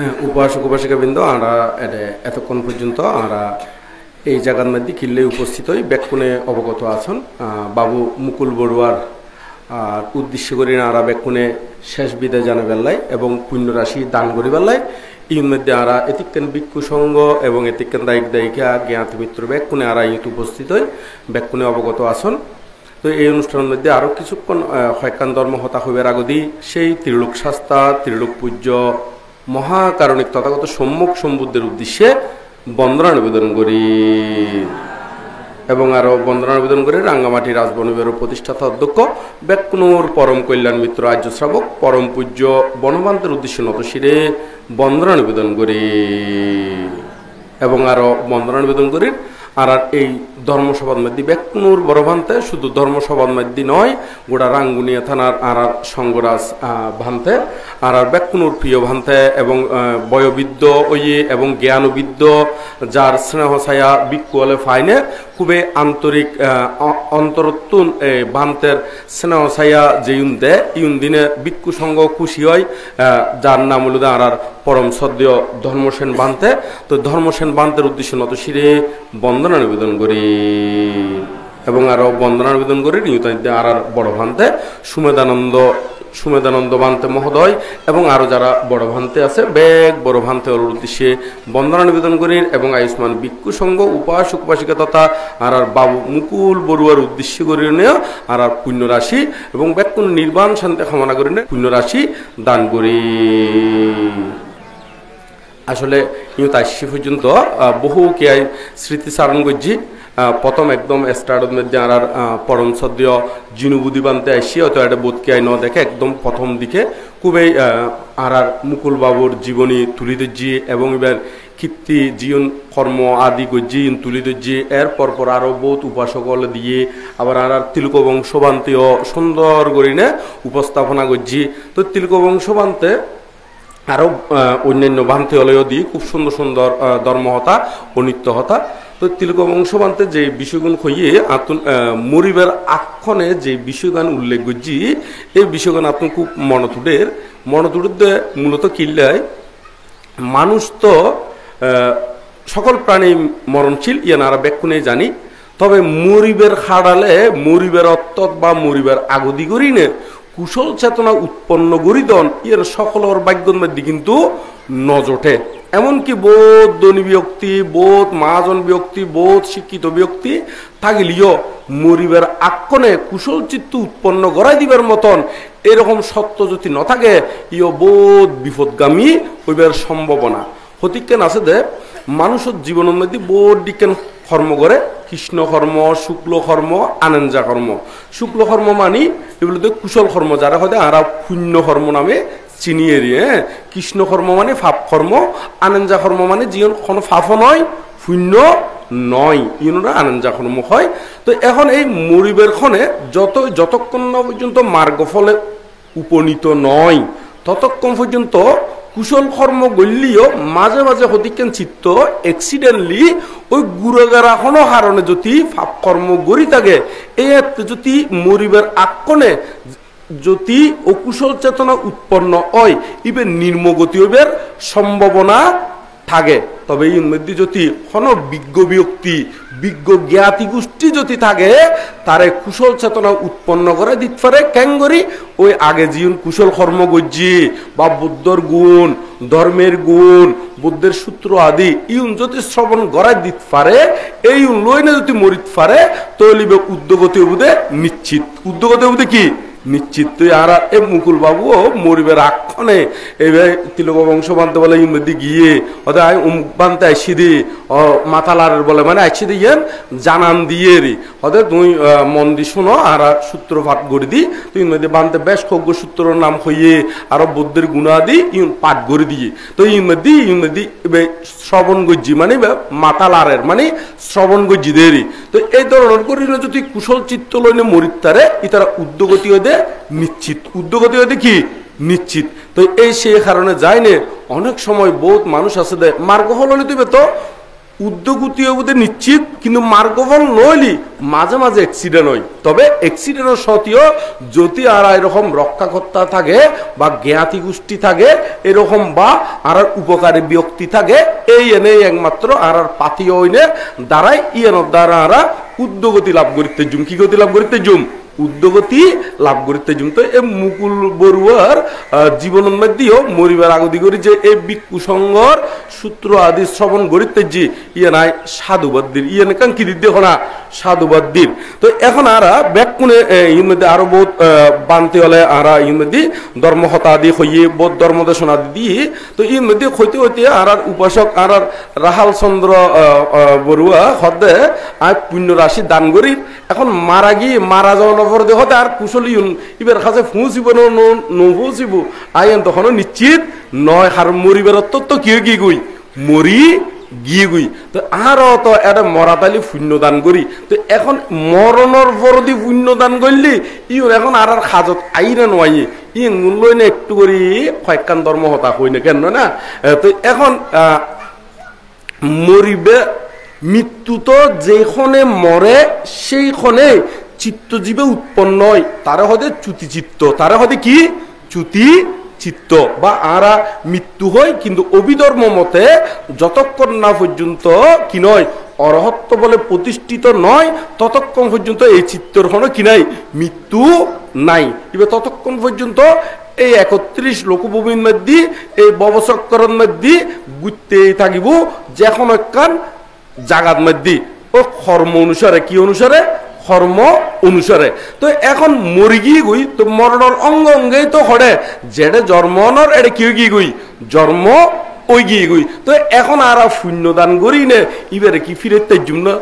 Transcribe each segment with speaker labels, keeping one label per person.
Speaker 1: হ্যাঁ, উপাসক উপাসিকাবৃন্দ আমরা এতক্ষণ পর্যন্ত আমরা এই জায়গার মধ্যে কিল্লে উপস্থিত হই বেক্ষণে অবগত আছেন বাবু মুকুল বড়ুয়ার আর উদ্দেশ্য করি আমরা বেক্ষণে শেষ বিদায় জানা বেলায় এবং পুণ্যরাশি দান করি বেলায় ইন মধ্যে আমরা এতিকেন ভিক্ষু সংঘ এবং এতিকেন দায়িক দায়িকা জ্ঞাত মিত্র বেক্ষণে আমরা ইত উপস্থিত হই বেক্ষণে অবগত আছেন। তো এই অনুষ্ঠানের মধ্যে আরও কিছুক্ষণ হয়কান ধর্ম হতা হইবার আগদি সেই ত্রিলোক শাস্তা ত্রিলোক পূজ্য মহাকারণিক তথাগত সম্মুখ সম্বুদ্ধের উদ্দেশ্যে বন্দনা নিবেদন করি এবং আরও বন্দনা নিবেদন করে রাঙ্গামাটি রাজবনবিহারের প্রতিষ্ঠাতা অধ্যক্ষ বেক্ষণুর পরম কল্যাণ মিত্র আর্য শ্রাবক পরম পূজ্য বনবান্তের উদ্দেশ্যে নতশিরে বন্দনা নিবেদন করি এবং আরও বন্দনা নিবেদন করি। আর এই ধর্মসভার মধ্যে বেক্ষণুর বড়ভান্তে শুধু ধর্মসভার মধ্যে নয় গোটা রাঙ্গুনিয়া থানার আর সঙ্গরাজ ভান্তে আর বেক্ষণুর প্রিয় ভান্তে এবং বয়োবৃদ্ধ ওয়ে এবং জ্ঞানবিদ্ধ যার স্নেহ ছায়া বিক্ষুয়ালে ফাইনে খুবই আন্তরিক অন্তরত্তুন ভান্তের স্নেহ ছায়া যে ইউন দেয় ইউন দিনে ভিক্ষু সংঘ খুশি হয় যার নাম হল আর পরম সদ্য ধর্মসেন ভান্তে। তো ধর্মসেন ভান্তের উদ্দেশ্যে নত শিরে বন্দনা নিবেদন করি এবং আরও বন্দনা নিবেদন করি আর বড় ভান্তে সুমেধানন্দ ভান্তে মহোদয় এবং আরও যারা বড় ভান্তে আছে বেগ বড় ভান্তে ওর উদ্দেশ্যে বন্দনা নিবেদন করি এবং আয়ুষ্মান ভিক্ষু সংঘ উপাসক উপাসিকা তথা আর বাবু মুকুল বড়ুয়ার উদ্দেশ্য করি আর পুণ্যরাশি এবং বেক্ষণ নির্বাণ শান্তি কামনা করি পুণ্যরাশি দান করি। আসলে ইউত আসি পর্যন্ত বহু কে স্মৃতিচারণ করছি প্রথম একদম স্টার্টের মধ্যে আর পরম সদ্য জিনুবুদি বানতে আসি হয়তো একটা বোধকে ন দেখে একদম প্রথম দিকে খুবই আর মুকুল বাবুর জীবনী তুলি ধরছি এবং এবার কীর্তি জীবন কর্ম আদি গজ্জি তুলি ধরছি এর পরপর আরও বহুত উপাসকল দিয়ে আবার আর তিলক বংশবান্তেও সুন্দর করে উপস্থাপনা করছি। তো তিলক বংশবান্তে আরও অন্যান্য ভান্তিওলয় দিয়ে খুব সুন্দর সুন্দর ধর্মহতা ও নিত্যহতা। তো তিলক বংশবান্তে যে বিষয়গুণ হইয়ে আতুন মরিবার আক্ষণে যে বিষয়গান উল্লেখ করছি এই বিষয়গান আপনার খুব মনতুডের মূলত কিল্লায় মানুষ তো সকল প্রাণী মরণশীল ইয়ানারা বেক্ষণে জানি, তবে মরিবের খাড়ালে মরিবের অত্তত বা মরিবের আগদি করি নে কুশল চেতনা উৎপন্ন করিদন এর সকলের ভাগ্যের মধ্যে কিন্তু নজটে। এমনকি বোধ ধনী ব্যক্তি বোধ মহাজন ব্যক্তি বোধ শিক্ষিত ব্যক্তি থাকিলেও মরিবের আক্ষণে কুশল চিত্ত উৎপন্ন করাই দিবার মতন এরকম সত্য যদি ন থাকে ইয় বোধ বিপদগামী হইবার সম্ভাবনা হতিকেন আছে দে মানুষের জীবনের মধ্যে বোধ দিকেন কর্ম করে কৃষ্ণ কর্ম শুক্ল কর্ম আনন্দা কর্ম। শুক্ল কর্ম মানি এগুলোতে কুশল কর্ম যারা হয় আর পুণ্য কর্ম নামে চিনিয়ে দিয়ে কৃষ্ণ কর্ম মানে ফাপ কর্ম আনন্দা কর্ম মানে জীবন কোনো ফাপও নয় পুণ্য নয় ইউনোরা আনন্দা কর্ম হয়। তো এখন এই মরিবের ক্ষণে যতক্ষণ না পর্যন্ত মার্গ ফলে উপনীত নয় ততক্ষণ পর্যন্ত কুশল কর্ম গল্লিও মাঝে মাঝে হতিকেন চিত্ত এক্সিডেন্টলি ওই গুড়াগারা কোনো কারণে যদি ফাপ কর্ম গড়ি থাকে এই যদি মরিবের আক্ষণে যদি অকুশল চেতনা উৎপন্ন হয় ইবে নির্মগতি হইবার সম্ভাবনা থাকে। তবে এই মধ্যে যদি কোনো বিজ্ঞ ব্যক্তি বিজ্ঞ জ্ঞাতি গোষ্ঠী যদি থাকে তারে কুশল চেতনা উৎপন্ন করে দিতে পারে কেন করি ওই আগে জীবন কুশল কর্ম গজ্জি বা বুদ্ধর গুণ ধর্মের গুণ বুদ্ধের সূত্র আদি ইউন যদি শ্রবণ গড়াই দিতে পারে এই লইনে যদি মরিত পারে তৈলিবে উদ্যোগতি বুধে নিশ্চিত উদ্যোগতি বুধে কি নিশ্চিত। তুই আর এ মুকুল বাবু মরিবের আক্ষণে এবার তিলক বংশ বানতে বলে ইমদি গিয়ে ওদের আমি উমুক বানতে আসি দি মাতালার বলে মানে আসি দিয়ে জানান দিয়ে রি ওদের তুই মন দি শোনো আর সূত্র পাঠ করে দি তুই ইমদি বানতে বেশ খোগ্য সূত্রর নাম হইয়ে আরো বুদ্ধের গুণাদি ইউন পাঠ করে দিয়ে তো ইমদি শ্রবণ গজ্জি মানে মাতালারের মানে শ্রবণ গজ্জি দেরি। তো এই ধরনের করি যদি কুশল চিত্ত লইনে মরিতারে ইতারা উদ্যোগতি হয়ে নিশ্চিত উদ্যোগতি হয়ে কি নিশ্চিত। তো এই সেই কারণে যায়নি অনেক সময় বহুত মানুষ আছে দে মার্গ হল দিবে তো উদ্যোগতি হইতে নিশ্চিত কিন্তু মার্গফল নইলি মাঝে মাঝে অ্যাক্সিডেন্ট হয় তবে অ্যাক্সিডেন্টের সত্ত্বেও যদি আর এরকম রক্ষাকর্তা থাকে বা জ্ঞাতি গোষ্ঠী থাকে এরকম বা আর উপকারী ব্যক্তি থাকে এই এনে একমাত্র আর পাতি হইনে দ্বারাই ইয়ের দ্বারা আর উদ্যোগতি লাভ করিতে জুম কি গতি লাভ করিতে জুম উদ্যোগতি লাভ করিতে জুম তো এই মুকুল বড়ুয়ার জীবনের মধ্যেও মরিবার আগদি করি যে এই ভিক্ষু সংঘর সূত্র আদি শ্রবণ করিতে যে ইয়ে নাই সাধুবাদ্দির ইয়ে কান কি দিতে না সাধুবাদ্দির তো এখন আর ব্যাকুনে ইর মধ্যে আরো বহুত বানতে হলে আর ইর মধ্যে ধর্মহতা আদি হইয়ে বোধ ধর্মদেশনা দিয়ে তো ইর মধ্যে হইতে হইতে আর উপাসক আর রাহাল চন্দ্র বড়ুয়া হদে আর পুণ্য রাশি দান করি এখন মারা গিয়ে মারা যাওয়ার পর দেখতে আর কুশলী এবার কাছে ফুঁসিব নফুসিব আইন তখন নিশ্চিত নয় আর মরিবার তো কি গই মরি গিয়ে গই তো আর তো এটা মরাতালি পুণ্যদান করি তো এখন মরণের পরদি পুণ্যদান করলি ইউ এখন আর সাজত আইরে নয় ই মূল্য একটু করি কয়েকখান ধর্ম হতা হই না কেন না তো এখন মরিবে মৃত্যু তো যেখানে মরে সেইখানে চিত্তজীবে উৎপন্ন হয় তারা হতে চ্যুতি চিত্ত তারা হতে কি চ্যুতি চিত্ত বা আরা মৃত্যু হয় কিন্তু অভিধর্ম মতে যতক্ষণ না পর্যন্ত কি নয় অরহত্ব বলে প্রতিষ্ঠিত নয় ততক্ষণ পর্যন্ত এই চিত্তর কোনো কি নাই মৃত্যু নাই এবার ততক্ষণ পর্যন্ত এই 31 লোকভূমির মধ্যে এই ববচক্করের মধ্যে ঘুরতেই থাকিব যখন একখান জাগাত মধ্যে ও কর্ম অনুসারে কি অনুসারে কর্ম অনুসারে তো এখন মরি গিয়ে গই তো মরণের অঙ্গ অঙ্গেই তো হরে যেটা জন্মনর এটা কি গিয়ে গই জন্ম ওই গিয়ে গই তো এখন আর পুণ্যদান করি নে এবারে কি ফিরে তাইজুম না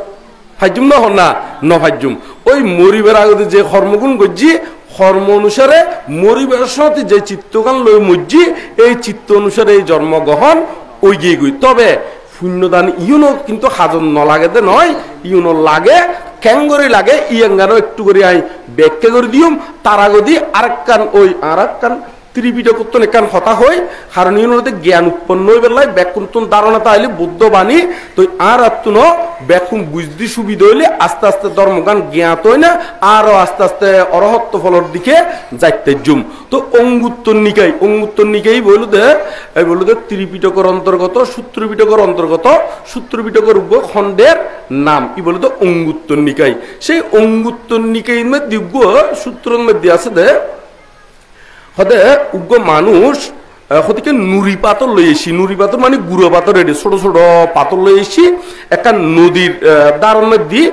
Speaker 1: ফাইজুম না হন না ন ফাইজুম ওই মরিবার আগে যে কর্মগুণ করছি কর্ম অনুসারে মরিবার সাথে যে চিত্তগান লই মজ্জি এই চিত্ত অনুসারে এই জন্মগ্রহণ ওই গিয়ে গই তবে পুণ্যদান ইউনো কিন্তু হাজন নলাগেতে নয় ইউনো লাগে ক্যাঙ্গরি লাগে ইয়াঙ্গানো একটু করে আই ব্যাখ্যা করে দিউম তার আগদি আরেকখান ওই আরেকখান ত্রিপিটক উত্তন একখান হতা হয় কারণ ইউনোতে জ্ঞান উৎপন্ন হয়ে বেলায় ব্যাকুন্তন ধারণা তাইলে বুদ্ধ বাণী তো আর আত্মন ব্যাকুম বুঝতে সুবিধা হইলে আস্তে আস্তে ধর্মজ্ঞান জ্ঞাত হয় না আরো আস্তে আস্তে অরহত্ব ফলর দিকে যাইতে জুম তো অঙ্গুত্তর নিকাই বলল দে ত্রিপিটকের অন্তর্গত সূত্রপিটকের অন্তর্গত সূত্রপিটকের খণ্ডের নাম ই বলে তো অঙ্গুত্তর নিকাই সেই অঙ্গুত্তর নিকাই মধ্যে সূত্রের মধ্যে আছে দে হতে উগ্র মানুষ হতে নুরি পাথর লই এসি নুরি পাথর মানে গুঁড়ো পাথর এটি ছোট ছোট পাথর লই এসি একটা নদীর দ্বার মধ্যে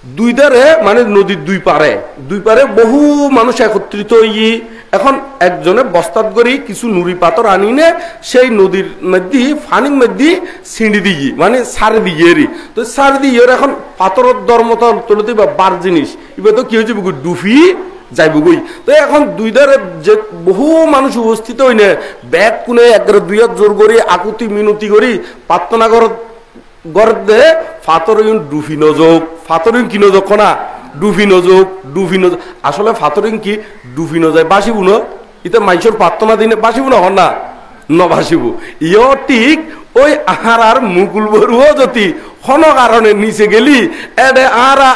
Speaker 1: দুই ধারে মানে নদীর দুই পারে বহু মানুষ একত্রিত হই এখন একজনে বস্তাত করি কিছু নুরি পাথর আনিনে সেই নদীর মধ্যে ফানির মধ্যে ছিঁড়ি দিই মানে সারে দিয়ে তো সারে দিয়ে এখন পাথরের ধর্মতা তুলতে বা বার জিনিস এবার তো কি হয়েছে ডুফি যাইব গই তো এখন দুই ধারে যে বহু মানুষ উপস্থিত হই না ব্যাগ কোনে একবারে দুই হাত জোর করি আকুতি মিনতি করি প্রার্থনা গড়ে ফাতর ডুফি নযোগ ফাতরিং কি নযোগ না ডুফি নযোগ আসলে ফাতরিং কি ডুফি নযায় বাসিব না ইতে মানুষের প্রার্থনা দিনে বাসিব না হন না নবাসিব ইয় ঠিক ওই আর মুকুল বড়ুয়া যদি কোনো কারণে নিচে গেলি এডে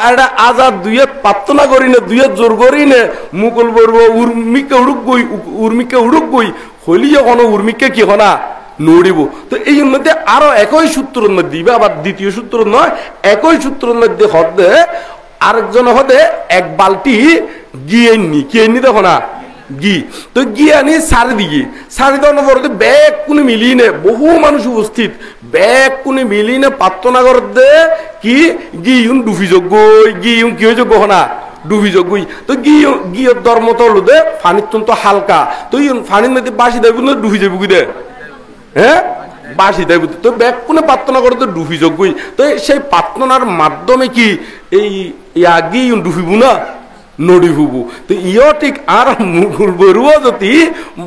Speaker 1: এডে আজাদ দুয়ে প্রার্থনা করি না দুয়ে জোর করি নে মুকুল বড়ুয়া উর্মিকে উড়ুক গই হইলিও কোনো উর্মিকে কি হনা নড়িব তো এই মধ্যে আরো একই সূত্রের মধ্যে আবার দ্বিতীয় সূত্র নয় একই সূত্রের মধ্যে হতে আরেকজন হতে এক বালতি গিয়ে নি কে নি দেখো না গি তো গিয়ে আনি সারি দেওয়ার পর ব্যাগ কোনে মিলিয়ে নে বহু মানুষ উপস্থিত ব্যাগ কোনে মিলিয়ে নে প্রার্থনা করতে কি গিয়ে ডুফি যোগ্যই গিয়ে কি হয়ে যোগ্য না ডুবি যোগ্যই তো গিয়ে ধর্ম তো হলো ফানির তো হালকা তো ফানির মধ্যে বাসি দেব না ডুবি যাবো কি দে হ্যাঁ বাসি দেব তো ব্যাগ কোনে প্রার্থনা করতে ডুবি যোগ্যই তো সেই প্রার্থনার মাধ্যমে কি এই গিয়ে ডুবিব না নড়ি ফুবু তো ইয় ঠিক আর মুকুল বড়ুয়া যদি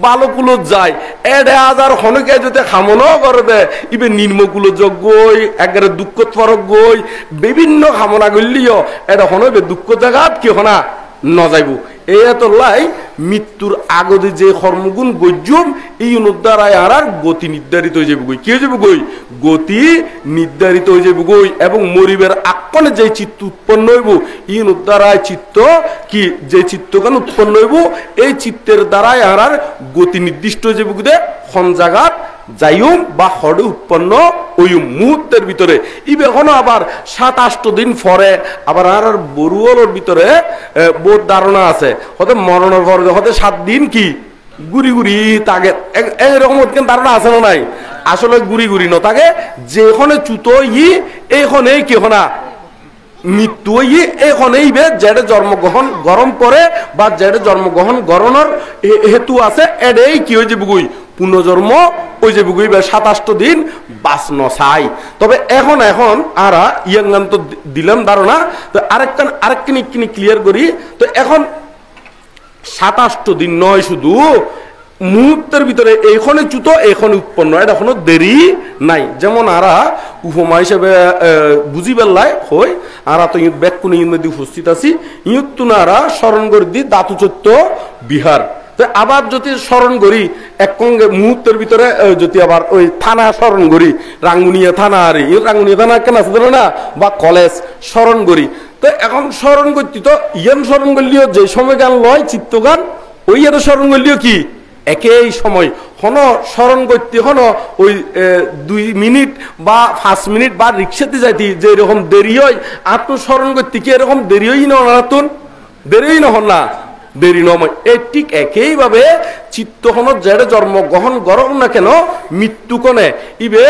Speaker 1: বালকুলত যায় এডে আজার হনকে যদি খামনো করবে ইবে নির্মকুল যোগ্যই একবারে দুঃখ ফরক গই বিভিন্ন খামনা করলিও এটা হনবে দুঃখ জায়গাত কি হনা নজাইব এই এতলাই মৃত্যুর আগতে যে কর্মগুণ গজ্জুম এই দ্বারাই আর গতি নির্ধারিত হয়ে যাবে কি হয়ে যাবে গতি নির্ধারিত হয়ে যাবে এবং মরিবের আকনে যে চিত্ত উৎপন্ন হইব এই দ্বারায় চিত্ত কি যে চিত্তকান উৎপন্ন হইব এই চিত্তের দ্বারাই আর গতি নির্দিষ্ট হয়ে যাবে কোন জায়গাত যাইম বা হরে উৎপন্ন ওই মুহূর্তের ভিতরে ইবে এখনো আবার 7-8 দিন পরে আবার আর বরুয়ালোর ভিতরে বোধ ধারণা আছে হতে মরণের পরে হতে 7 দিন কি গুড়ি গুড়ি তাকে এরকম ধারণা আছে না নাই আসলে গুড়ি গুড়ি ন তাকে যেখানে চুতো ই এইখানে কি হনা মৃত্যু এইখানেই বে যেটা জন্মগ্রহণ গরম পরে বা যেটা জন্মগ্রহণ গরণের হেতু আছে এটাই কি হয়ে যাবে পুনর্জন্ম ওই যে বুগুই 7-8 দিন বাঁচন চাই তবে এখন আরা ইয়াঙ্গান তো দিলাম ধারণা তো আরেকখানি ক্লিয়ার করি তো এখন 7-8 দিন নয় শুধু মুহূর্তের ভিতরে এইখানে চুতো এইখানে উৎপন্ন এটা কোনো দেরি নাই যেমন আরা উপমা হিসেবে বুঝি বেলায় হই আরা তো ইউথ ব্যাকুনি মধ্যে উপস্থিত আছি ইউথ তুনারা স্মরণ করে দি দাতু চৈত্য বিহার তো আবার যদি স্মরণ করি এক মুহূর্তের ভিতরে যদি আবার ওই থানা স্মরণ করি রাঙ্গুনিয়া থানা আর রাঙ্গুনিয়া থানা কেন আছে না বা কলেজ স্মরণ করি তো এখন স্মরণ করছি তো ইয়ান স্মরণ করলেও যে সময় গান লয় চিত্তগান ওই ইয়ার স্মরণ করলেও কি একই সময় হন স্মরণ করতে হন ওই 2 মিনিট বা 5 মিনিট বা রিক্সাতে যাইতি যে এরকম দেরি হয় আত্মস্মরণ করতে কি এরকম দেরি হই না নতুন দেরি হই না হন না দেরি নয় এই ঠিক একইভাবে চিত্তহনত যেটা জন্মগ্রহণ করক না কেন মৃত্যুকণে ইবে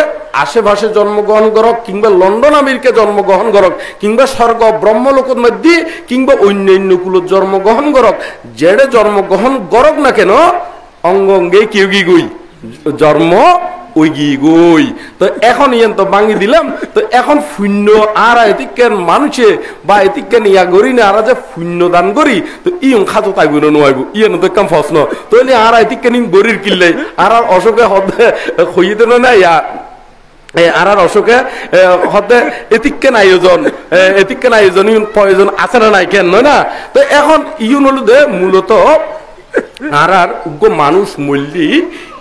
Speaker 1: আশেপাশে জন্মগ্রহণ করক কিংবা লন্ডন আমেরিকা জন্মগ্রহণ করক কিংবা স্বর্গ ব্রহ্মলোকের মধ্যে কিংবা অন্যান্য কুলত জন্মগ্রহণ করক যেটা জন্মগ্রহণ করক না কেন অঙ্গ অঙ্গে কেউ কি গই জন্ম ওই গই তো এখন ইয়ান তো ভাঙি দিলাম তো এখন শূন্য আর এতিকেন মানুষে বা এতিকেন ইয়া করি না আর যে শূন্য দান করি তো ইয়ং খাজো তাইব নোয়াইব ইয়ান তো কাম প্রশ্ন তো আর এতিকেন গরির কিনলে আর অশোকে হতে হইতে না ইয়া আর অশোকে হতে এতিকেন আয়োজন প্রয়োজন আছে না নাই কেন নয় না তো এখন ইউন হলো দে মূলত আর উগ্র মানুষ মূল্যি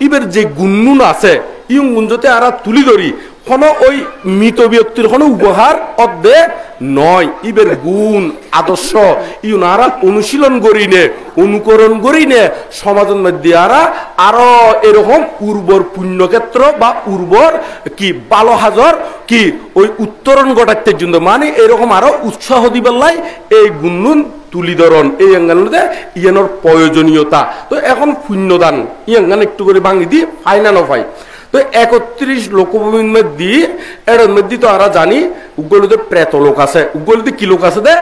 Speaker 1: ইবের যে গুণগুণ আছে ইউন গুঞ্জতে আর তুলি ধরি কোনো ওই মৃত ব্যক্তির কোনো উপহার অর্ধে নয় ইবের গুণ আদর্শ ইউন আর অনুশীলন করি নে অনুকরণ করি নে সমাজের মধ্যে আরো এরকম উর্বর পুণ্যক্ষেত্র বা উর্বর কি বালো হাজর কি ওই উত্তরণ ঘটাতে জন্য মানে এরকম আরো উৎসাহ দিবেলাই এই গুণগুণ তুলিধরণ এই অঙ্গানুতে ইয়ানোর প্রয়োজনীয়তা তো এখন পুণ্যদান ইয়াঙ্গান একটু করে ভাঙি দি ফাইনা নফাই তো 31 লোকভূমির মধ্যে এর মধ্যে তো আমরা জানি উগ্রলুতে প্রেতলোক আছে উগ্রলুতে কি লোক আছে দে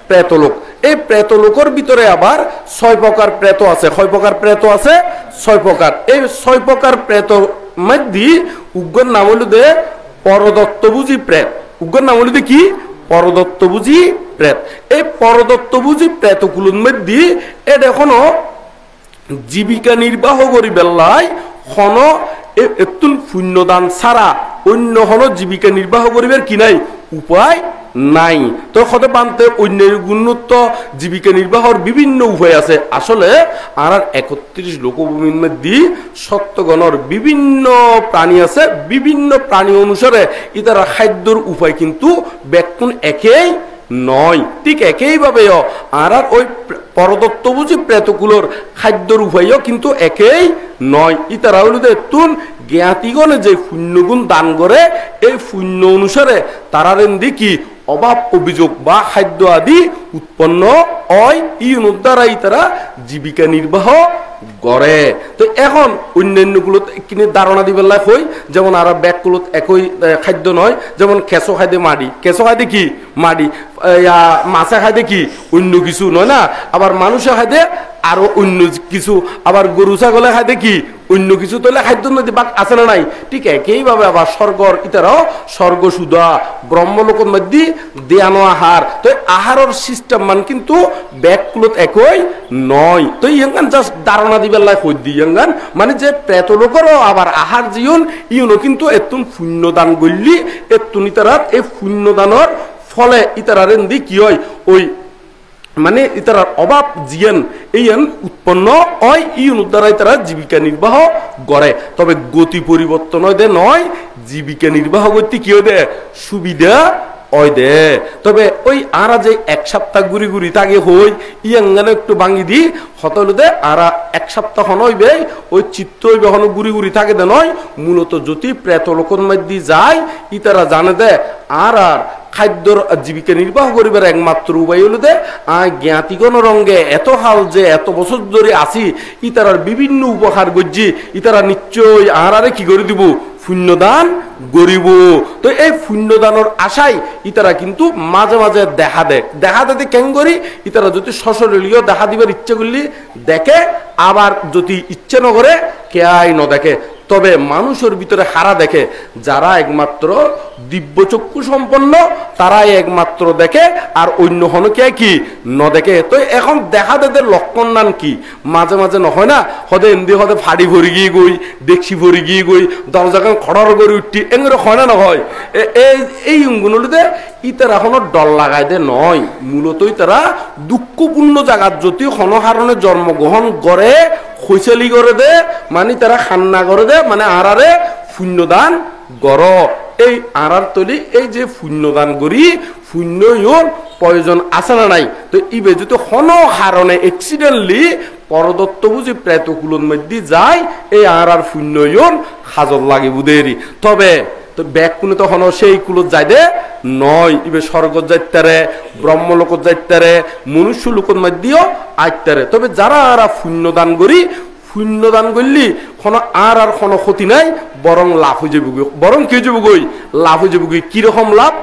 Speaker 1: প্রেতলোক এই প্রেতলোকের ভিতরে আবার 6 প্রকার প্রেত আছে 6 প্রকার প্রেত আছে 6 প্রকার এই 6 প্রকার প্রেত মধ্যে উগ্র নাম হলো দে পরদত্তবুজি প্রেত উগ্র নাম হলো দে কি পরদত্তবুজি প্রেত এই পরদত্তবুজি প্রেতগুলোর মধ্যে এটা এখনো জীবিকা নির্বাহ করি বেলায় হন এতুন পুণ্যদান ছাড়া অন্য হন জীবিকা নির্বাহ করিবার কি নাই উপায় নাই তো হতে পানতে অন্যের গুণত্ব জীবিকা নির্বাহর বিভিন্ন উপায় আছে আসলে আর 31 লোকভূমির মধ্যে সত্যগণর বিভিন্ন প্রাণী আছে বিভিন্ন প্রাণী অনুসারে ইতারা খাদ্যর উপায় কিন্তু ব্যক্তি একই নয় ঠিক একইভাবে আর ওই পরদত্তবুজি প্রেতগুলোর খাদ্যর উপায়ও কিন্তু একই নয় ইতারা হইল তুন জ্ঞাতিগণে যে পুণ্যগুণ দান করে এই পুণ্য অনুসারে তারা রেন্দি কি অভাব অভিযোগ বা খাদ্য আদি উৎপন্ন হয় ইউন দ্বারাই তারা জীবিকা নির্বাহ করে তো এখন অন্যান্যগুলোতে কিনে ধারণা দিবে হই যেমন আর ব্যাগগুলোত একই খাদ্য নয় যেমন কেঁচো খাদ্যে মাড়ি কেঁচো খাদ্যে কি মাড়ি মাছে খাদ্যে কি অন্য কিছু নয় না আবার মানুষে খাদ্যে আরো অন্য কিছু আবার গরু ছাগলে খাদ্যে কি অন্য কিছু তাহলে খাদ্য নদী বাক আছে না নাই ঠিক একইভাবে আবার স্বর্গর ইতারাও স্বর্গ সুধা ব্রহ্মলোকের মধ্যে দেয়ানো আহার তো আহারের সিস্টেম মান কিন্তু ব্যাগগুলোত একই নয় তো ইয়াঙ্গান জাস্ট ধারণা দিবার লাই হই দি ইয়াঙ্গান মানে যে প্রেতলোকেরও আবার আহার জীবন ইউনো কিন্তু এতুন পুণ্যদান গল্লি এতুন ইতারাত এই পুণ্যদানের ফলে ইতারারেন দি কি হয় ওই মানে ইতারার অভাব জিয়ান এইয়ান উৎপন্ন হয় ইউন দ্বারাই তারা জীবিকা নির্বাহ করে। তবে গতি পরিবর্তন হয় দে নয়, জীবিকা নির্বাহ করতে কি হয় দে সুবিধা হয় দে। তবে ওই আরা যে এক সপ্তাহ ঘুরি ঘুরি তাকে হই ইয়াঙ্গানে একটু ভাঙি দি হতলে দে আরা এক সপ্তাহ হইবে ওই চিত্ত হইবে হন ঘুরি ঘুরি থাকে দে নয়। মূলত যদি প্রেত লোকর মধ্যে যায় ইতারা জানে দে আর খাদ্যর জীবিকা নির্বাহ করিবার একমাত্র উপায় হলো দে জ্ঞাতিগণ রঙ্গে এত হাল যে এত বছর ধরে আসি ইতারার বিভিন্ন উপহার গজ্জি ইতারা নিশ্চয় আরে কি করে দিব পুণ্যদান গরিব। তো এই পুণ্যদানের আশায় ইতারা কিন্তু মাঝে মাঝে দেখা দেয়, দেখা দিতে কেন করি ইতারা যদি সশরীরীয় দেখা দিবার ইচ্ছে করলি দেখে, আবার যদি ইচ্ছে ন করে কেয়াই ন দেখে। তবে মানুষের ভিতরে হারা দেখে যারা একমাত্র দিব্য চক্ষু সম্পন্ন তারাই একমাত্র দেখে, আর অন্য হনকে কি ন দেখে। তো এখন দেখা দেদের লক্ষণ নান কি মাঝে মাঝে নহয় না হদে এমনি হদে ফাড়ি ভরি গিয়ে গই দেখছি ভরি গিয়ে গই দরজাখান খড়র করে উঠি এগুলো হয় না নহয়। এই অঙ্গুনগুলোতে ইতারা এখনো ডর লাগাই দে নয়, মূলতই তারা দুঃখপূর্ণ জায়গার যদি হনহারণে জন্মগ্রহণ করে খৈচালি করে দে মানে তারা খান্না করে দে মানে আরারে পুণ্যদান গর। এই আরার তলি এই যে পুণ্যদান করি পুণ্য প্রয়োজন আছে না নাই। তো ইবে যদি হনহারণে এক্সিডেন্টলি পরদত্ত বুঝি প্রেতকুলোর মধ্যে যায় এই আরার পুণ্য হাজর লাগে বুধেরি। তবে তো ব্যাগ কোনে তখন সেই কুলত যাই দে নয়, ইবে স্বর্গত যাইতারে ব্রহ্মলোকত যাইতারে মনুষ্য লোকের মধ্যেও আইতারে। তবে যারা আর পুণ্যদান করি পুণ্যদান করলি কোনো আর কোনো ক্ষতি নাই, বরং লাভ হয়ে যাবে, বরং কি হয়ে যাবে গই লাভ হয়ে যাবে। কিরকম লাভ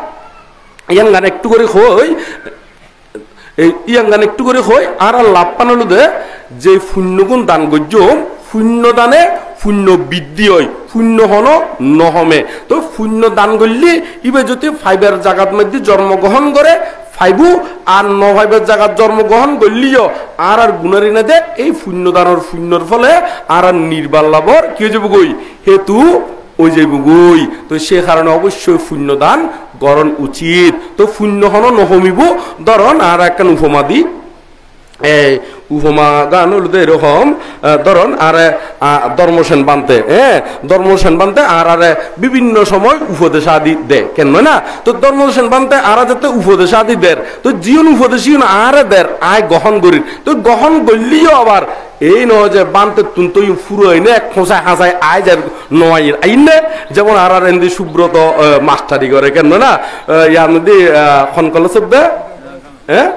Speaker 1: ইয়ান গান একটু করে হই ইয়ান গান একটু করে হই আর লাভ পানালো দে যে পুণ্যগুণ দান করছ পুণ্যদানে পুণ্য বৃদ্ধি হয়, পুণ্য হন নহমে। তো পুণ্য দান করলি ইবে যদি ফাইবার জায়গার মধ্যে জন্মগ্রহণ করে ফাইবু আর ন ফাইবার জায়গার জন্মগ্রহণ করলিও আর গুণারি না দে এই পুণ্যদানের পুণ্যর ফলে আর নির্বাল লাভর কি হয়ে যাব গই হেতু ওই যাইব গই। তো সে কারণে অবশ্যই পুণ্যদান গরণ উচিত। তো পুণ্য হন নহমিব ধরন আর একটা উপমা দি উপমা গান হলো এরকম ধরন আর ধর্মসেন বানতে ধর্মসেন বানতে আর বিভিন্ন সময় উপদেশ আদি দে কেন না। তো ধর্মসেন বানতে আর যাতে উপদেশ আদি দের তো জীবন উপদেশী আরে দের আয় গ্রহণ করি। তো গ্রহণ করলিও আবার এই নয় যে বানতে তুন তুই ফুরো হইনে এক খোঁচায় হাঁচায় আয় যার নয় আইনে যেমন আর এমনি সুব্রত মাস্টারি করে কেন না ইয়ার মধ্যে খন কলেজ হ্যাঁ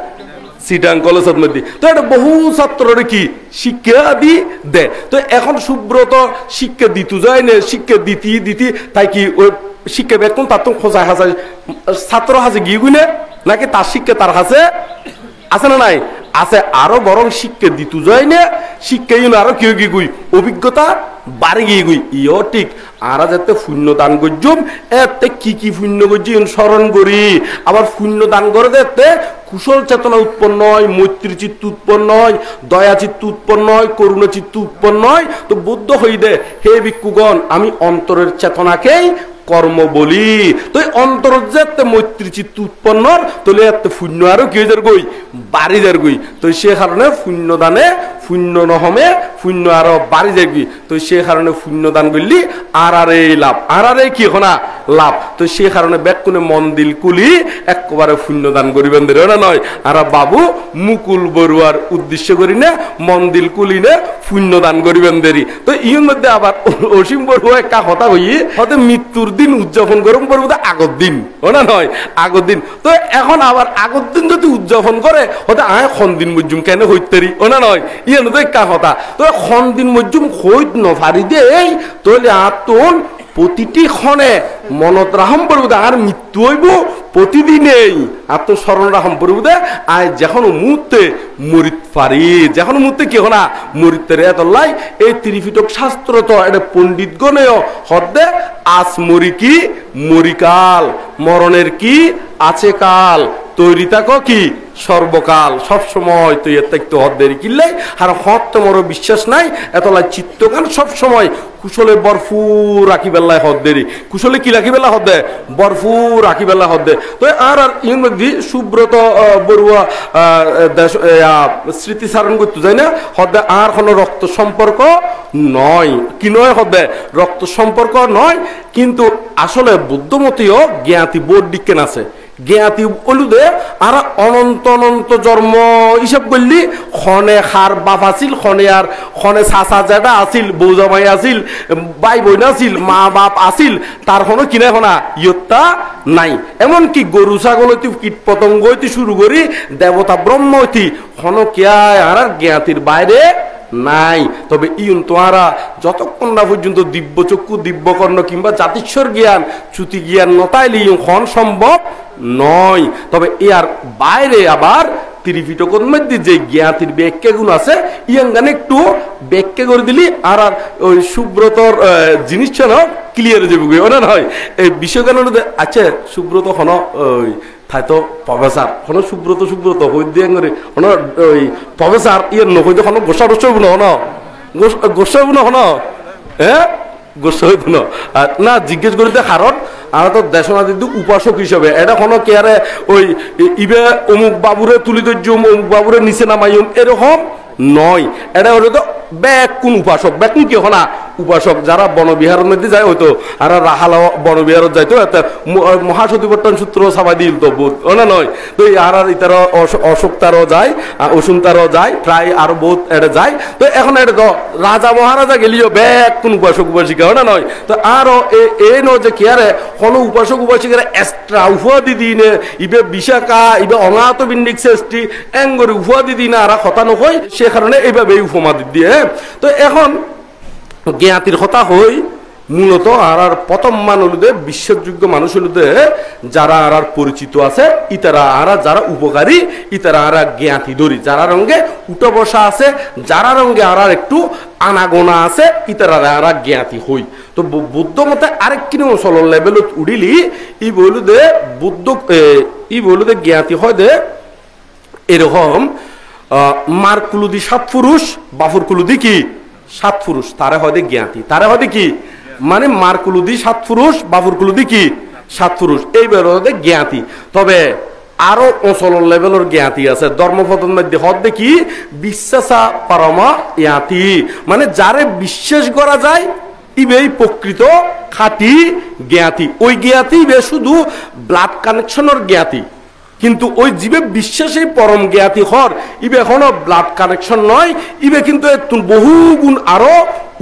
Speaker 1: সিটাং কলেজের মধ্যে। তো এটা বহু ছাত্ররে কি শিক্ষা দি দে। তো এখন সুব্রত শিক্ষা দিতে যায় না, শিক্ষা দিতে তাই কি ওই শিক্ষা বেতন তার তো খোঁজায় হাসায় ছাত্র হাসে গিয়ে গুনে নাকি তার শিক্ষা তার হাসে আছে না নাই আছে, আরো বরং শিক্ষা দিতে যায় না শিক্ষা আরো কেউ গিয়ে গুই অভিজ্ঞতা বাড়ি গিয়ে গুই ইও ঠিক। আর যাতে পুণ্য দান করছুম এতে কি কি পুণ্য করছি স্মরণ করি, আবার পুণ্য দান করে দেখতে কুশল চেতনা উৎপন্ন হয়, মৈত্রী চিত্ত উৎপন্ন হয়, দয়া চিত্ত উৎপন্ন হয়, করুণা চিত্ত উৎপন্ন হয়। তো বুদ্ধ হই দে হে ভিক্ষুগণ আমি অন্তরের চেতনাকেই কর্ম বলি। তো অন্তর যে মৈত্রী চিত্ত উৎপন্ন তাহলে এত পুণ্য আরো কি হয়ে গই বাড়ি যার গই। তো সে কারণে পুণ্য দানে পুণ্য নহমে পুণ্য আরো বাড়ি যাবি। তো সে কারণে পুণ্য দান করলি আর এই লাভ আর কি হনা লাভ। তো সে কারণে ব্যাকুনে মন দিল কুলি একবারে পুণ্য দান করিবেন দের না নয় আর বাবু মুকুল বড়ুয়ার উদ্দেশ্য করি না মন দিল কুলি না পুণ্য দান করিবেন দেরি। তো ইয়ের মধ্যে আবার অসীম বড়ুয়া একটা কথা হই হয়তো মৃত্যুর দিন উদযাপন করুন করবো আগর দিন ও না নয় আগর দিন। তো এখন আবার আগর দিন যদি উদযাপন করে হয়তো আয় খন দিন মজ্জুম কেন হইতারি ও না নয় ইয়ে তো একটা কথা। তো খন দিন মজ্জুম হইত নফারি দেই তাহলে আতন প্রতিটি ক্ষণে মনত রাহম পড়বে আর মৃত্যু হইব প্রতিদিনেই আত্মস্মরণ রাহম পড়বে আয় যখন মুহূর্তে মরিত পারি যখন মুহূর্তে কি হনা মরিতে রে তল্লাই এই ত্রিপিটক শাস্ত্র তো এটা পণ্ডিত গণেও হদ্দে আজ মরি কি মরিকাল মরণের কি আছে কাল তৈরি থাকো কি সর্বকাল সব সময় তুই এর তো হদ দেরি কিনলাই আর হদ তোমারও বিশ্বাস নাই এতলা চিত্তগান সব সময় কুশলে বরফুর রাখি বেলায় হদ দেরি কুশলে কি রাখি বেলা হদ দেয় বরফুর রাখি বেলা হদ দেয় তো আর ইন মধ্যে সুব্রত বড়ুয়া স্মৃতি সারণ করতে যায় না হদ আর কোনো রক্ত সম্পর্ক নয় কি নয় হদ রক্ত সম্পর্ক নয় কিন্তু আসলে বুদ্ধমতীয় জ্ঞাতি বোধ ডিকেন আছে জ্ঞাতি বলুদে আর অনন্ত অনন্ত জন্ম হিসাব করলি খনে খার বাপ আছিল খনে আর খনে চাচা জেঠা আছিল বউ জামাই আছিল ভাই বোন আছিল মা বাপ আছিল তার কোনো কিনে খনা ইয়ত্তা নাই এমনকি গরু ছাগল হইতে কীট পতঙ্গ হইতে শুরু করি দেবতা ব্রহ্ম হইতে খন কেয়ায় আর জ্ঞাতির বাইরে নাই তবে ইউন তোয়ারা যতক্ষণ না পর্যন্ত দিব্য চক্ষু দিব্যকর্ণ কিংবা জাতিস্বর জ্ঞান চ্যুতি জ্ঞান নতাইলে ইউন খন সম্ভব নয় তবে ইয়ার বাইরে আবার ত্রিপিটকের মধ্যে যে জ্ঞাতির ব্যাখ্যা গুণ আছে ইয়াঙ্গানে একটু ব্যাখ্যা করে দিলি আর ওই সুব্রতর জিনিসটা না ক্লিয়ার হয়ে যাবে ওনা নয় এই বিষয়গুলো আচ্ছা সুব্রত হন ওই তাই তো প্রফেসর হন সুব্রত হই দিয়ে হন ওই প্রফেসর ইয়ে নকই তো হন গোসা গোসা হইব না গোসা হইব না হন হ্যাঁ গোসা হইব না জিজ্ঞেস করিতে কারণ আর তো দেশনাদির উপাসক হিসেবে এটা কোনো কেয়ারে ওই ইবে অমুক বাবুরে তুলি ধৈর্যম অমুক বাবুরে নিচে নামাইম এরকম নয় এটা হলো তো ব্যাকুন উপাসক ব্যাকুন কি হনা উপাসক যারা বনবিহারের মধ্যে যায় হয়তো আর রাহালা বনবিহারত যাইতো মহাসতিবর্তন সূত্র সাবাই দিল তো বোধ না নয় তো আর ইতার অশোকতারও যায় অসুনতারও যায় প্রায় আরো বহুত এটা যায় তো এখন এটা তো রাজা মহারাজা গেলিও ব্যাকুন উপাসক উপাসিকা না নয় তো আরো এই ন যে কি আরে কোনো উপাসক উপাসিকারা এক্সট্রা উপাধি দিনে ইবে বিশাখা ইবে অনাথ বিন্দিক শ্রেষ্ঠী এঙ্গরি উপাধি দিনে আর কথা নকয় সে কারণে এইভাবে উপমা দিয়ে তো এখন জ্ঞাতির কথা হই মূলত আর প্রথম মানুষে বিশ্বাসযোগ্য মানুষ হলুদে যারা আর পরিচিত আছে ইতারা আর যারা উপকারী ইতারা আর জ্ঞাতি ধরি যারা রঙে উঠা বসা আছে যারা রঙে আর একটু আনাগোনা আছে ইতারা আর জ্ঞাতি হই তো বুদ্ধ মতে আরেক কিনে চলন লেভেলত উড়িলি ই বলুদে বুদ্ধ ই বলুদে জ্ঞাতি হয় দে এরকম মার কুলুদি 7 পুরুষ বাফুর কুলুদি কি 7 পুরুষ তারা হয় জ্ঞাতি তারা হয় কি মানে মার কুলুদি 7 পুরুষ বাফুর কুলুদি কি 7 পুরুষ এই বেরোতে জ্ঞাতি তবে আরো অচল লেভেলের জ্ঞাতি আছে ধর্মপতন মধ্যে হদ কি বিশ্বাসা পরমা জ্ঞাতি মানে যারে বিশ্বাস করা যায় ইবেই প্রকৃত খাঁটি জ্ঞাতি ওই জ্ঞাতি ইবে শুধু ব্লাড কানেকশনের জ্ঞাতি কিন্তু ওই জীবে বিশ্বাসেই পরম জ্ঞাতি হর ইবে এখনো ব্লাড কানেকশন নয় ইবে কিন্তু বহু গুণ আরো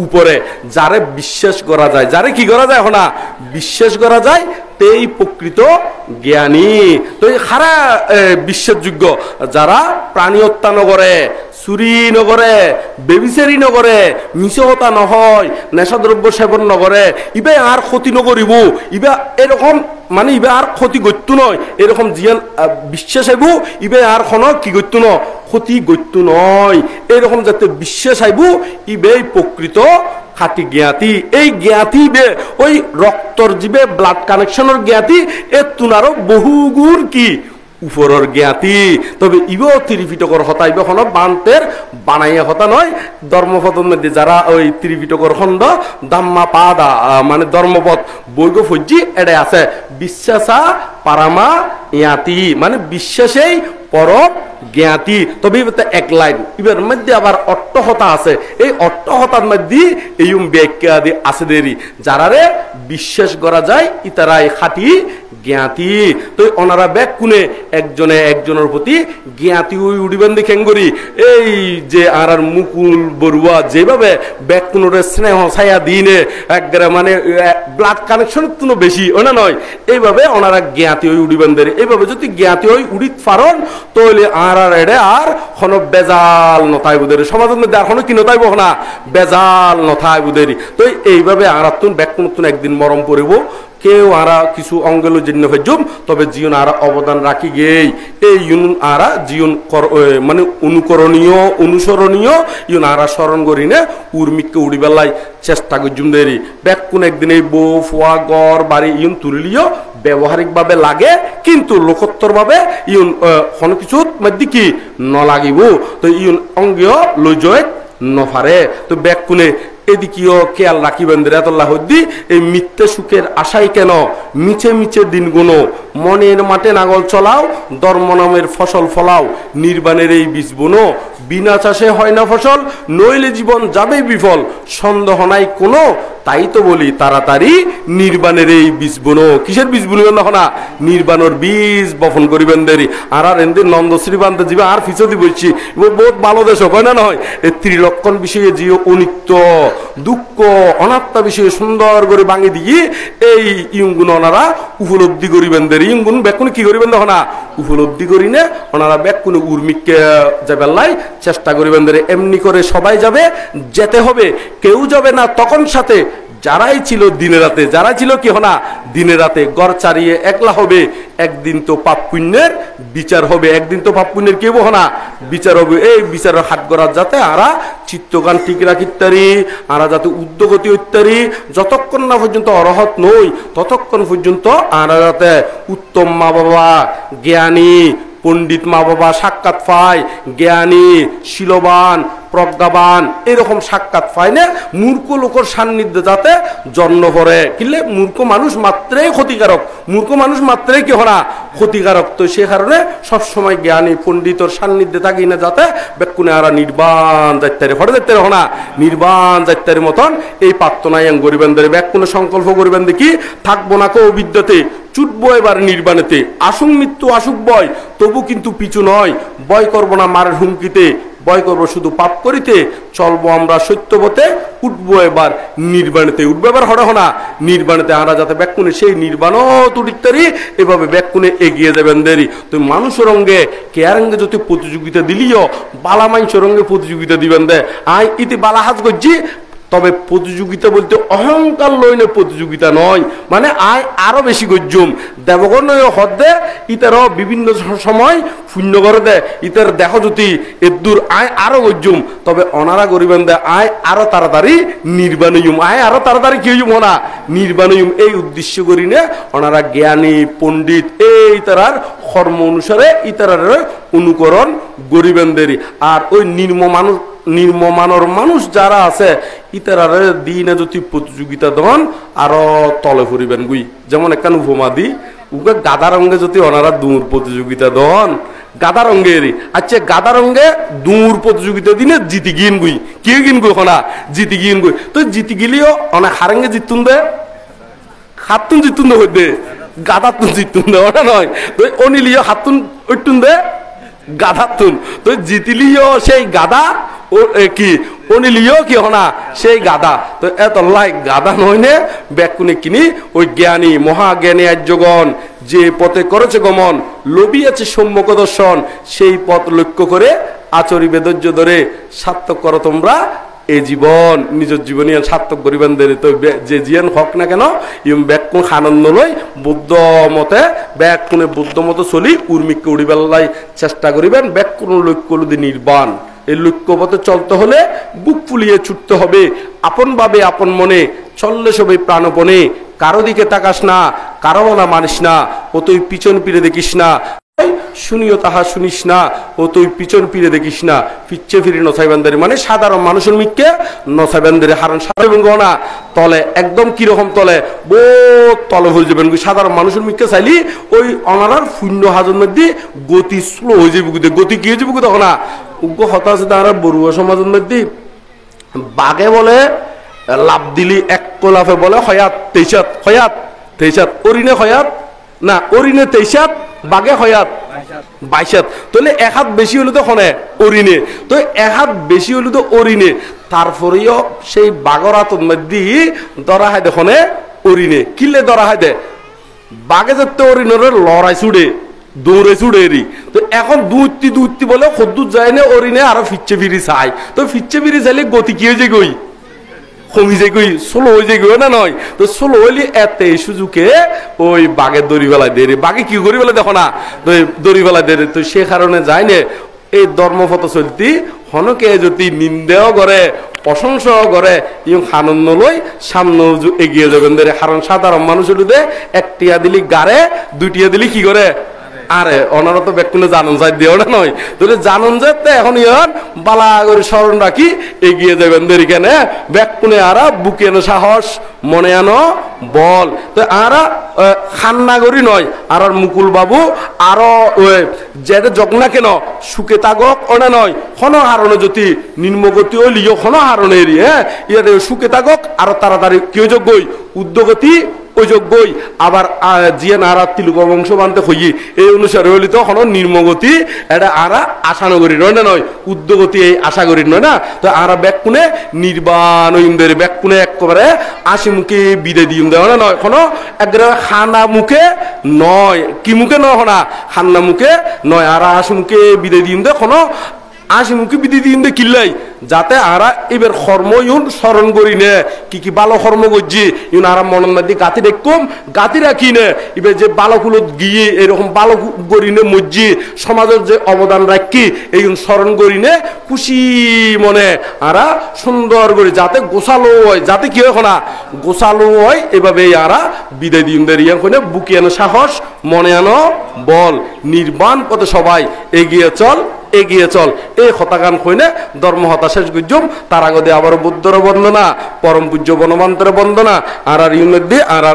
Speaker 1: উপরে যারে বিশ্বাস করা যায় যারে কি করা যায় না বিশ্বাস করা যায় তেই প্রকৃত জ্ঞানী তো এই খারা বিশ্বাসযোগ্য যারা প্রাণী হত্যা নগরে চুরি নগরে বেবিচারি নগরে মিছহতা নহয় নেশাদ্রব্য সেবন নগরে ইবে আর ক্ষতি নকরিব ইবে এরকম মানে ইবে আর ক্ষতি গত্য নয় এরকম জিয়ান বিশ্বাস আইব ইবে আর কোনো কি গত্য ন ক্ষতি গত্য নয় এরকম যাতে বিশ্বাস আইব ইবে প্রকৃত খাঁটি জ্ঞাতি এই জ্ঞাতি বে ওই রক্তর জীবে ব্লাড কানেকশনের জ্ঞাতি এর তুনারও বহুগুণ কি উপরের জ্ঞাতি তবে ইবেও ত্রিপিটকর হতা ইবে কোনো বান্তের বানাইয়া হতা নয় ধর্মপথের মধ্যে যারা ওই ত্রিপিটকর খণ্ড দাম্মা পাদা মানে ধর্মপথ বৈগ ফজ্জি এটাই আছে বিশ্বাসা পারামা জ্ঞাতি মানে বিশ্বাসেই পরম জ্ঞাতি তবে এক লাইন ইবের মধ্যে আবার অট্টহতা আছে এই অট্টহতার মধ্যে এই ব্যাখ্যা আছে দেরি যারারে বিশ্বাস করা যায় ইতারাই খাঁটি জ্ঞাতি তো ওনারা ব্যাগ কুনে একজনে একজনের প্রতি জ্ঞাতি ওই উড়িবেন দেখেন করি এই যে আর মুকুল বড়ুয়া যেভাবে ব্যাগ কুনোরে স্নেহ ছায়া দিনে একবারে মানে ব্লাড কানেকশন কোনো বেশি ওনা নয় এইভাবে ওনারা জ্ঞাতি ওই উড়িবেন দেরি এইভাবে যদি জ্ঞাতি ওই উড়িত পারন তাহলে আর এডে আর কোনো বেজাল নথাই বুদের সমাজের মধ্যে আর কোনো কি নথাইব না বেজাল নথাই বুদেরি তো এইভাবে আর তুন ব্যাগ কুন একদিন মরম পড়িব কেউ আরা কিছু অঙ্গল জন্য হজুম তবে জীবন আরা অবদান রাখি গেই এই ইউন আরা জীবন মানে অনুকরণীয় অনুসরণীয় ইউন আরা স্মরণ করি না উর্মিককে উড়ি বেলায় চেষ্টা করজুম দেরি ব্যাকুন একদিন এই বউ ফোয়া গড় বাড়ি ইউন তুলিলিও ব্যবহারিকভাবে লাগে কিন্তু লোকোত্তরভাবে ইউন কোনো কিছু মধ্যে কি নলাগিব তো ইউন অঙ্গীয় লজয় নফারে তো ব্যাকুনে এদিকেও খেয়াল রাখিবেন রেতল্লাহ দি এই মিথ্যে সুখের আশাই কেন মিছে মিছে দিন গুনো মনের মাঠে নাগল চলাও ধর্ম নামের ফসল ফলাও নির্বাণের এই বীজ বুনো বিনা চাষে হয় না ফসল নইলে জীবন যাবে বিফল সন্দেহ নাই কোনো তাই তো বলি তাড়াতাড়ি নির্বাণের এই বীজ বুনো কিসের বীজ বুনবেন না নির্বাণের বীজ বপন করিবেন দেরি আর এদের নন্দশ্রী বান্ধব জীবে আর ফিসদি বলছি বহুত ভালো দেশ হয় না নয় এই ত্রিলক্ষণ বিষয়ে যে অনিত্য দুঃখ অনাত্মা বিষয়ে সুন্দর করে ভাঙি দিয়ে এই ইয়ুগুণ ওনারা উপলব্ধি করিবেন দেরি ইয়ুগুণ ব্যাকুনে কি করিবেন না উপলব্ধি করি না ওনারা ব্যাকুনে উর্মিককে যাবেলাই চেষ্টা করিবেন দেরি এমনি করে সবাই যাবে যেতে হবে কেউ যাবে না তখন সাথে যারাই ছিল দিনে রাতে যারা ছিল কি হনা দিনে রাতে গড় চারিয়ে একলা হবে একদিন তো পাপ পুণ্যের বিচার হবে একদিন তো পাপ পুণ্যের কেউ হনা বিচার হবে এই বিচারের হাট গড়ার যাতে আরা চিত্তগান ঠিক রাখিতারি আরা যাতে উদ্যোগতি হইতারি যতক্ষণ না পর্যন্ত অরহত নই ততক্ষণ পর্যন্ত আরা যাতে উত্তম মা বাবা জ্ঞানী পণ্ডিত মা বাবা সাক্ষাৎ পায় জ্ঞানী শিলবান প্রজ্ঞাবান এরকম সাক্ষাৎ পায় না মূর্খ লোকের সান্নিধ্যে যাতে জন্ম করে কিলে মূর্খ মানুষ মাত্রই ক্ষতিকারক মূর্খ মানুষ মাত্রই কি হনা ক্ষতিকারক তো সে কারণে সবসময় জ্ঞানী পণ্ডিতর সান্নিধ্যে থাকি না যাতে বেকুনে আরা নির্বাণ যাইতারে ফটে যাইতারে হনা নির্বাণ যাইতারে মতন এই প্রার্থনায় গরিবেন ধরে বেকুনে সংকল্প করিবেন দেখি থাকবো না কো অবিদ্যাতে ছুটবো এবার নির্বাণেতে আসুক মৃত্যু আসুক ভয় তবু কিন্তু পিছু নয় ভয় করবো না মারের হুমকিতে ভয় করবো শুধু পাপ করিতে চলবো আমরা সত্যপথে উঠবো এবার নির্বাণেতে উঠবো এবার হঠাৎ না নির্বাণেতে আমরা যাতে ব্যাকুনে সেই নির্বাণও তুলিতারি এভাবে ব্যাকুনে এগিয়ে যাবেন দেরি তো মানুষের রঙ্গে কেয়ারঙ্গে যদি প্রতিযোগিতা দিলিও বালা মানুষের রঙ্গে প্রতিযোগিতা দিবেন দে আই ইতি বালা হাজ করছি তবে প্রতিযোগিতা বলতে অহংকার লইলে প্রতিযোগিতা নয় মানে আয় আরো বেশি গজ্জুম দেবগণ হদ্দে ইতারও বিভিন্ন সময় শূন্য করে দেয় ইতার দেখো যদি এদূর আয় আরো গজ্জুম তবে অনারা করিবেন দে আয় আরো তাড়াতাড়ি নির্বাণীয়ুম আয় আরো তাড়াতাড়ি কি হইম না নির্বাণীয়ুম এই উদ্দেশ্য করি না ওনারা জ্ঞানী পণ্ডিত এই তারার কর্ম অনুসারে ইতারার অনুকরণ করিবেন দেরি আর ওই নির্মমানর মানুষ যারা আছে ইতারারে দিনে যদি প্রতিযোগিতা দন আরো তলে ফুরিবেন গুই যেমন একটা উপমা দি উকে গাদা রঙ্গে যদি ওনারা দূর প্রতিযোগিতা দন গাদা রঙ্গের আচ্ছা গাদা রঙ্গে দূর প্রতিযোগিতা দিনে জিতি গিন গুই কে গিন গুই না জিতি গিন গুই তো জিতি গেলেও অনেক হারেঙ্গে জিতুন দে হাতুন জিতুন দে হইতে গাদা তুন জিতুন দে ওটা নয় তো অনিলিও হাতুন ওইটুন দে গাধাতুন তো জিতিলিও সেই গাদা ও কি অনিলিও কি হনা সেই গাদা তো এত লাই গাদা নয় নে ব্যাকুনে কিনি ওই জ্ঞানী মহাজ্ঞানী আর্যগণ যে পথে করেছে গমন লোভিয়াছে সম্যক দর্শন সেই পথ লক্ষ্য করে আচরিবে ধৈর্য ধরে সার্থক করো তোমরা এই জীবন নিজের জীবনী সার্থক করিবেন দেরি তো যে জিয়ান হক না কেন ইম ব্যাকুন আনন্দ লই বুদ্ধ মতে ব্যাকুনে বুদ্ধ মতো চলি উর্মিককে উড়িবেলাই চেষ্টা করিবেন ব্যাকুন লক্ষ্য লুদি নির্বাণ এই লক্ষ্য পথে চলতে হলে বুক ফুলিয়ে ছুটতে হবে আপন ভাবে আপন মনে চললে সবাই প্রাণপণে কারো দিকে তাকাস না কারো না মানিস না ও তুই পিছন ফিরে দেখিস না শুনিও তাহা শুনিস না ও তুই পিছন ফিরে দেখিস না পিচ্ছে ফিরে নসাইবান্দারি মানে সাধারণ মানুষের মিককে নসাইবান্দারি হারণ সাধারণ গহনা তলে একদম কিরকম তলে বহুত তলে হয়ে যাবেন সাধারণ মানুষের মিককে চাইলি ওই অনারার শূন্য হাজার মধ্যে গতি স্লো হয়ে যাবে গতি কি হয়ে যাবে তখন না উগ্র হতা আছে তারা বড়ুয়া সমাজের মধ্যে বাঘে বলে লাভ দিলি এক লাফে বলে হয়াত তেইশাত অরিনে হয়াত না অরিনে তেইশাত বাঘে হয়াত 22 তাহলে এক হাত বেশি হলে তো খনে অরিনে তো এক হাত বেশি হলে তো অরিনে তারপরেও সেই বাগরাতর মধ্যে ধরা হয় দেখনে অরিনে কিলে ধরা হয় দে বাঘে যেতে অরিনের লড়াই ছুড়ে দৌড়ে ছুড়ে এরি তো এখন দুইটি বলে খদ্দুর যায় না অরিনে আরো ফিচ্ছে ফিরি চাই তো ফিচ্ছে ফিরি চাইলে গতি কি হয়েছে গই কমিছে কই সোলো হয়ে যায় না নয় তো সোলো হইলি এতে সুযোগে ওই বাঘের দড়ি বেলায় দেরে বাঘে কি করি বেলা দেখো না তো দড়ি বেলায় দেরে তো সে কারণে যায় না এই ধর্মপথ চলতি হনকে যদি নিন্দাও করে প্রশংসাও করে ইয়ং আনন্দ লই সামনে এগিয়ে যাবেন ধরে কারণ সাধারণ মানুষের একটিয়া দিলি গাড়ে দুইটিয়া দিলি কি করে আরে ওনারা তো ব্যক্তি জানন যায় দিও না নয় তাহলে জানন যেতে এখন ইয়ার বালা করে স্মরণ রাখি এগিয়ে যাবেন দেরি কেন ব্যক্তি আরা বুকে আনো সাহস মনে আনো বল তো আরা খান্নাগরি নয় আর মুকুল বাবু আরো যেটা জগ না কেন সুখে তাগক ওনা নয় কোনো হারণে যদি নিম্নগতি হইলিও কোনো হারণে এরি হ্যাঁ ইয়ার সুখে তাগক আরো তাড়াতাড়ি কেউ যোগ্যই উদ্যোগতি যোগ্যই আবার জিয়া নারা তিলুক বংশ বানতে হই এই অনুসারে হইলে তো কোনো নির্মগতি এটা আরা আশানগরী নয় না নয় উদ্যোগতি এই আশাগরীর নয় না তো আরা ব্যাকুনে নির্বাণ ইন্দ্রের ব্যাকুনে একেবারে আশি মুখে বিদে দিম দেওয়া না নয় কোনো একবারে খানা মুখে নয় কি মুখে নয় না খান্না মুখে নয় আরা আশি মুখে বিদে দিম দে কোনো আশি মুখে বিদে দিম দে কিল্লাই যাতে আরা এবার কর্ম ইউন স্মরণ করি নে কি ভালো কর্ম করছি ইউন আরা মনের মধ্যে গাতি দেখুম গাতি রাখি নে এবার যে বালকুলো গিয়ে এরকম বালো করি নে মজ্জি সমাজের যে অবদান রাখি এই স্মরণ করি নে খুশি মনে আরা সুন্দর করে যাতে গোছালো হয় যাতে কি হয় না গোছালো হয় এভাবে আরা বিদায় দিন দেরিয়া করে বুকে আনো সাহস মনে আনো বল নির্বাণ পথে সবাই এগিয়ে চল এগিয়ে চল এই হতাগান কইনে ধর্ম হতাশেষ গুজম তার আগদে আবার বুদ্ধর বন্দনা পরম পূজ্য বনবান্তর বন্দনা আর ইউনিটি আর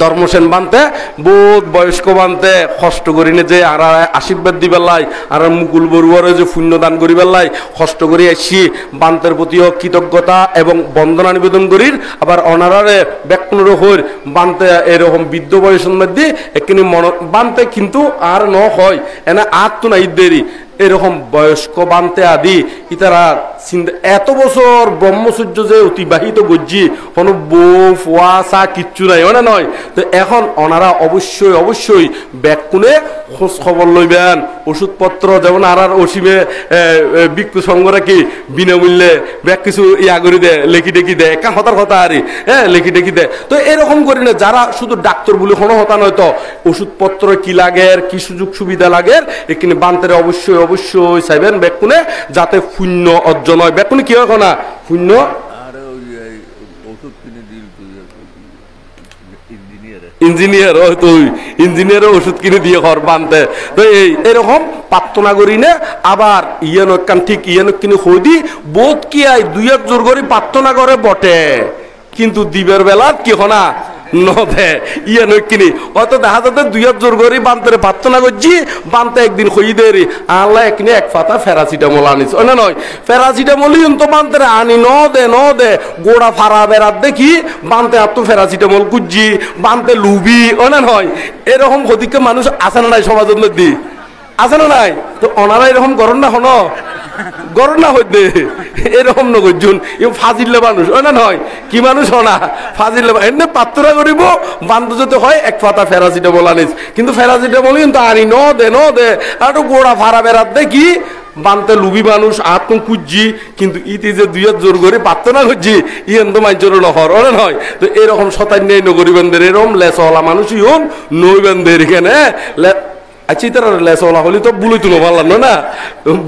Speaker 1: ধর্মসেন বানতে বহুত বয়স্ক বানতে কষ্ট করি নে যে আর আশীর্বাদ দিবেলাই আর মুকুল বড়ুয়ার যে পুণ্যদান করিবেলাই কষ্ট করি আসি বান্তের প্রতিও কৃতজ্ঞতা এবং বন্দনা নিবেদন করির আবার অনারারে ব্যাকুণের হইর বানতে এরকম বৃদ্ধ বয়সের মধ্যে একখানি মন বানতে কিন্তু আর ন হয় এনে আর তো নাই দেরি এরকম বয়স্ক বানতে আদি ইতারা এত বছর ব্রহ্মচর্য যে অতিবাহিত গজ্জি কোনো বউ ফোয়া চা কিচ্ছু নাই না নয় তো এখন ওনারা অবশ্যই অবশ্যই ব্যাকুনে খোঁজ খবর লইবেন ওষুধপত্র যেমন আর অসীমে বিক্ষু সংঘরা কি বিনামূল্যে ব্যাগ কিছু ইয়া করে দেয় লেখি টেকি দেয় একা হতার কথা আরে হ্যাঁ লেখি টেকি দেয় তো এরকম করি না যারা শুধু ডাক্তার বলে কোনো হতা নয় তো ওষুধপত্র কি লাগে কি সুযোগ সুবিধা লাগে এখানে বান্তের অবশ্যই অবশ্যই চাইবেন ব্যাকুনে যাতে শূন্য অর্জন হয় ব্যাকুনে কি হয় না শূন্য ইঞ্জিনিয়ার তুই ইঞ্জিনিয়ারের ওষুধ কিনে দিয়ে ঘর বানতে তো এরকম প্রার্থনা করি না আবার ইয়ানো কান ঠিক ইয়ানো কিনে হই দি বোধ কি আই দুই এক জোর করে প্রার্থনা করে বটে কিন্তু দিবের বেলা কি হনা নদে ইয়ে নয় কিনি হয়তো দেখা যাতে দুই হাত জোর করে বানতে প্রার্থনা করছি বানতে একদিন হই দে রে আল্লাহ একদিনে এক পাতা ফেরাসিটামল আনিস না নয় ফেরাসিটামল তো বানতে আনি ন দে গোড়া ফাড়া বেড়াত দেখি বানতে আর তো ফেরাসিটামল কুজি বানতে লুবি না নয় এরকম ক্ষতিকে মানুষ আছে না নাই সমাজের মধ্যে আছে না নাই তো ওনারা এরকম করেন না হন গরম না হইতে এরকম নগরজন ফাজিলে মানুষ ওই না নয় কি মানুষ হনা ফাজিলে এমনি পাত্রা করিব বান্ধব যদি হয় এক পাতা ফেরাসিটামল আনিস কিন্তু ফেরাসিটামল কিন্তু আনি ন দে আর গোড়া ফাড়া বেড়াত দেখি বানতে লুবি মানুষ আত্ম খুঁজছি কিন্তু ইতি যে দুই হাত জোর করে প্রার্থনা করছি ইয়েন তো মাইজোর নহর ওরা নয় তো এরকম শতান নেই নগরীবেনদের এরকম লেসওয়ালা মানুষই হন নইবেনদের এখানে আচ্ছা তারা লেসওয়ালা হলে তো বুলই তুলো পারলাম না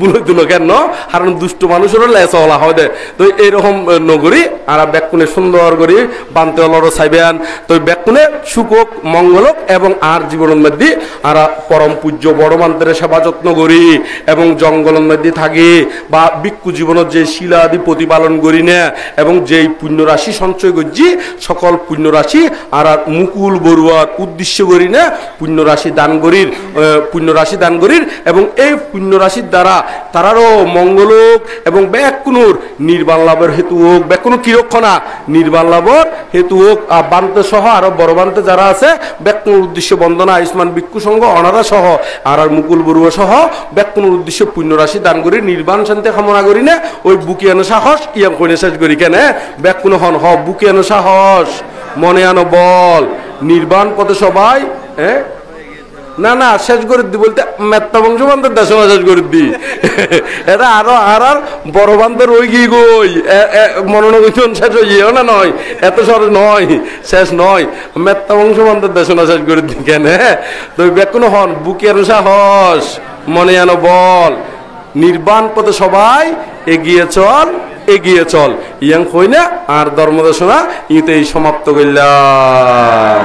Speaker 1: বুলই তুলো কেন কারণ দুষ্ট মানুষেরও লেসওয়ালা হয় দে তো এইরকম নগরী আর ব্যাকুনে সুন্দর করি বানতে অলরও চাইবেন তো ব্যাকুনে সুখক মঙ্গলক এবং আর জীবনের মধ্যে আর পরম পূজ্য বড় মান্তের সেবা যত্ন করি এবং জঙ্গলের মধ্যে থাকি বা ভিক্ষু জীবনের যে শিলা আদি প্রতিপালন করি না এবং যেই পুণ্যরাশি সঞ্চয় করছি সকল পুণ্যরাশি আর মুকুল বড়ুয়ার উদ্দেশ্য করি না পুণ্যরাশি দান করির পুণ্যরাশি দান করির এবং এই পুণ্যরাশির দ্বারা তারারও মঙ্গলক এবং ব্যাকুনুর নির্বাণ লাভের হেতু হোক ব্যাকুনু কিরক্ষণা নির্বাণ লাভের হেতু হোক বান্তে সহ আরো বড় বান্তে যারা আছে ব্যাকুনুর উদ্দেশ্যে বন্দনা আয়ুষ্মান ভিক্ষু সংঘ অনারা সহ আর মুকুল বড়ুয়া সহ ব্যাকুনুর উদ্দেশ্যে পুণ্যরাশি দান করি নির্বাণ শান্তি কামনা করি না ওই বুকে আনো সাহস ইয়াম কইনে শেষ করি কেন ব্যাকুন হন হ বুকে আনো সাহস মনে আনো বল নির্বাণ পথে সবাই না না শেষ করে দি বলতে মেত্তা বংশবান্ধব দেশ শেষ করে দি এটা আরো আর বড় বান্ধব ওই গিয়ে গই মনোনগণ শেষ হইও না নয় এত সহজ নয় শেষ নয় মেত্তা বংশবান্ধব দেশ শেষ করে দি কেন তো বেকুন হন বুকের সাহস মনে আনো বল নির্বাণ পথে সবাই এগিয়ে চল ইয়াং হই না আর ধর্মদেশনা ইতে সমাপ্ত করলাম।